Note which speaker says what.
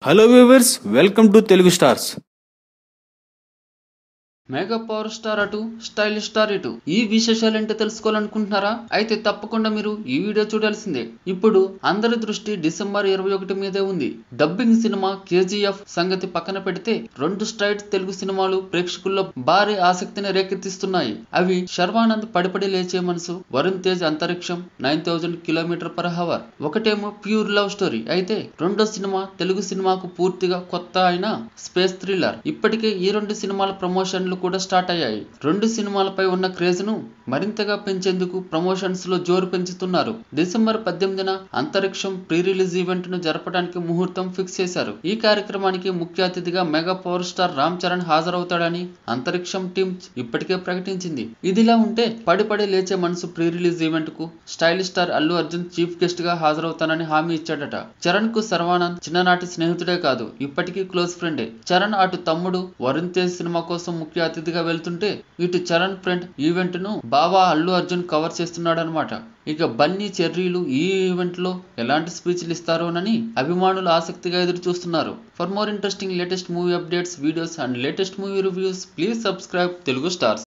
Speaker 1: Hello viewers, welcome to Telugu stars.
Speaker 2: Mega power star అటు stylish star ఇటు ఈ విశేషాలేంటో తెలుసుకోవాలనుకుంటున్నారా? అయితే తప్పకుండా మీరు ఈ వీడియో చూడాల్సిందే. ఇప్పుడు అందరి దృష్టి డిసెంబర్ 21 మీదే ఉంది. డబ్బింగ్ సినిమా KGF సంగతి పక్కన పెడితే రెండు స్ట్రైట్ తెలుగు సినిమాలు ప్రేక్షకుల్లో భారీ ఆసక్తిని రేకెత్తిస్తున్నాయి. అవి శర్వానంద్ పడిపడి లేచే మనసు, వరుణ్ తేజ్ అంతరిక్షం 9000 km/h. ఒకటేమో ప్యూర్ లవ్ స్టోరీ అయితే రెండో సినిమా తెలుగు సినిమాకు పూర్తిగా కొత్త అయిన స్పేస్ థ్రిల్లర్. ఇప్పటికే ఈ రెండు సినిమాల ప్రమోషన్లు కూడా స్టార్ట్ అయ్యాయి. రెండు సినిమాలపై ఉన్న క్రేజ్ ను మరింతగా పెంచేందుకు ప్రమోషన్స్ లో జోరు పెంచుతున్నారు. డిసెంబర్ 18న అంతరిక్షం ప్రీ రిలీజ్ ఈవెంట్ ను జరపడానికి ముహూర్తం ఫిక్స్ చేశారు. ఈ కార్యక్రమానికి ముఖ్య అతిథిగా mega power star Ram Charan హాజరవుతాడని అంతరిక్షం టీం ఇప్పటికే ప్రకటించింది. ఇదిలా ఉంటే Padi Leche Manasu pre release event కు stylish star Allu Arjun chief guest గా హాజరవుతానని హామీ ఇచ్చాడట. చరణ్ కు శర్వానంద్ చిన్ననాటి స్నేహితుడే కాదు, ఇప్పటికీ క్లోజ్ ఫ్రెండే. చరణ్ అటు తమ్ముడు వరుణ్ తేజ్ సినిమా కోసం ముఖ్య అతిథిగా వెళ్తుంటే ఇటు చరణ్ ఫ్రెండ్ ఈవెంట్ ను బావా అల్లు అర్జున్ కవర్ చేస్తున్నాడనమాట. ఇక బన్నీ చెర్రీలు ఈ ఈవెంట్ లో ఎలాంటి స్పీచ్లు ఇస్తారోనని అభిమానులు ఆసక్తిగా ఎదురు చూస్తున్నారు. For more interesting latest movie updates, videos and latest movie reviews, please subscribe Telugu stars.